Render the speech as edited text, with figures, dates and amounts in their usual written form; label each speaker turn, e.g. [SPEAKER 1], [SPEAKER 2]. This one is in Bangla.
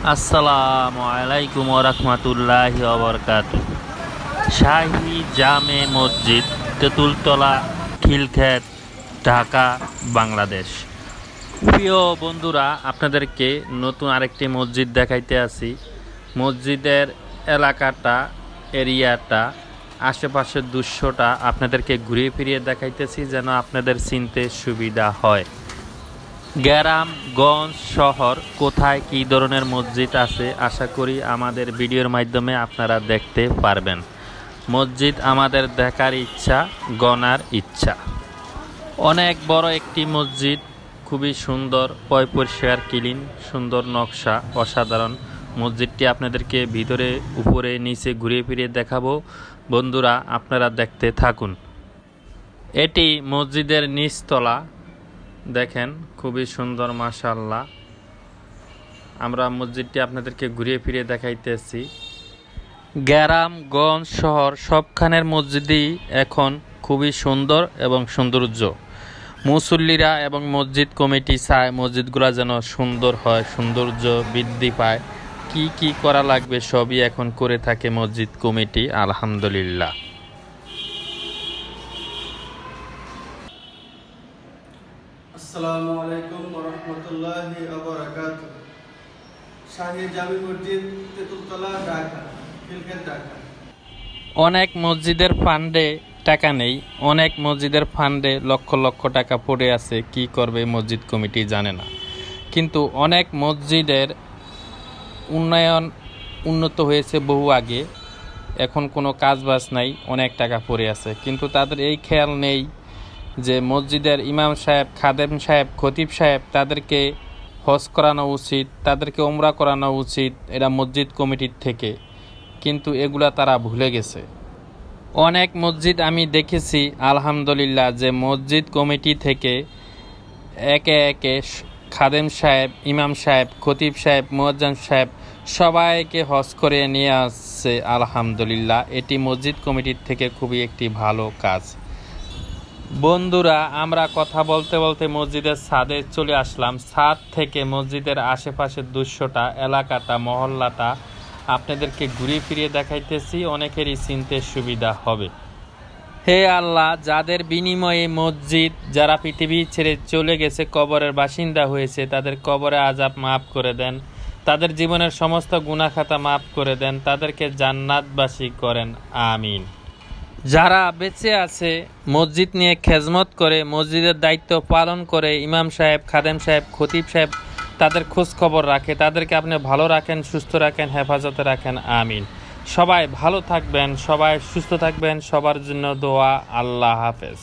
[SPEAKER 1] আসসালামু আলাইকুম ওয়া রাহমাতুল্লাহি ওয়া বারাকাতুহু। শাহী জামে মসজিদ, তেঁতুলতলা, খিলক্ষেত, ঢাকা, বাংলাদেশ। প্রিয় বন্ধুরা, আপনাদেরকে নতুন আরেকটি মসজিদ দেখাইতে আসি। মসজিদের এলাকাটা, এরিয়াটা, আশেপাশের দৃশ্যটা আপনাদেরকে ঘুরিয়ে ফিরিয়ে দেখাইতেছি যেন আপনাদের চিনতে সুবিধা হয়। গ্রামগঞ্জ শহর কোথায় কী ধরনের মসজিদ আছে আশা করি আমাদের ভিডিওর মাধ্যমে আপনারা দেখতে পারবেন। মসজিদ আমাদের দেখার ইচ্ছা, গণার ইচ্ছা। অনেক বড় একটি মসজিদ, খুবই সুন্দর, পরিষ্কার ক্লিন, সুন্দর নকশা, অসাধারণ। মসজিদটি আপনাদেরকে ভিতরে, উপরে, নিচে ঘুরিয়ে ফিরিয়ে দেখাবো। বন্ধুরা, আপনারা দেখতে থাকুন। এটি মসজিদের নিচতলা, দেখেন খুবই সুন্দর, মাশাআল্লাহ। আমরা মসজিদটি আপনাদেরকে ঘুরিয়ে ফিরিয়ে দেখাইতেছি। গ্রামগঞ্জ শহর সবখানের মসজিদই এখন খুবই সুন্দর এবং সৌন্দর্য। মুসল্লিরা এবং মসজিদ কমিটি চায় মসজিদগুলো যেন সুন্দর হয়, সৌন্দর্য বৃদ্ধি পায়। কি কি করা লাগবে সবই এখন করে থাকে মসজিদ কমিটি, আলহামদুলিল্লাহ।
[SPEAKER 2] আসসালামু আলাইকুম ওয়া রাহমাতুল্লাহি ওয়া বারাকাতুহু। শাহী জামে মসজিদ, তেঁতুলতলা, ঢাকা, খিলক্ষেত, ঢাকা।
[SPEAKER 1] অনেক মসজিদের ফান্ডে টাকা নেই, অনেক মসজিদের ফান্ডে লক্ষ লক্ষ টাকা পড়ে আছে, কি করবে মসজিদ কমিটি জানে না। কিন্তু অনেক মসজিদের উন্নত হয়েছে বহু আগে, এখন কোনো কাজবাজ নাই, অনেক টাকা পড়ে আছে। কিন্তু তাদের এই খেয়াল নেই যে মসজিদের ইমাম সাহেব, খাদেম সাহেব, খতিব সাহেব, তাদেরকে হজ করানো উচিত, তাদেরকে উমরা করানো উচিত, এটা মসজিদ কমিটির থেকে। কিন্তু এগুলা তারা ভুলে গেছে। অনেক মসজিদ আমি দেখেছি আলহামদুলিল্লাহ যে মসজিদ কমিটি থেকে একে একে খাদেম সাহেব, ইমাম সাহেব, খতিব সাহেব, মুয়াজ্জিন সাহেব সবাইকে হজ করে নিয়ে আসছে আলহামদুলিল্লাহ। এটি মসজিদ কমিটির থেকে খুবই একটি ভালো কাজ। বন্ধুরা, আমরা কথা বলতে বলতে মসজিদের ছাদে চলে আসলাম। ছাদ থেকে মসজিদের আশেপাশের দৃশ্যটা, এলাকাটা, মহল্লাটা আপনাদেরকে ঘুরিয়ে ফিরিয়ে দেখাইতেছি, অনেকেরই চিনতে সুবিধা হবে। হে আল্লাহ, যাদের বিনিময়ে মসজিদ, যারা পৃথিবী ছেড়ে চলে গেছে, কবরের বাসিন্দা হয়েছে, তাদের কবরে আযাব মাফ করে দেন, তাদের জীবনের সমস্ত গুনাহ খাতা মাফ করে দেন, তাদেরকে জান্নাতবাসী করেন, আমিন। যারা বেঁচে আছে, মসজিদ নিয়ে খেজমত করে, মসজিদের দায়িত্ব পালন করে, ইমাম সাহেব, খাদেম সাহেব, খতিব সাহেব তাদের খোঁজ খবর রাখে, তাদেরকে আপনি ভালো রাখেন, সুস্থ রাখেন, হেফাজতে রাখেন, আমিন। সবাই ভালো থাকবেন, সবাই সুস্থ থাকবেন, সবার জন্য দোয়া। আল্লাহ হাফেজ।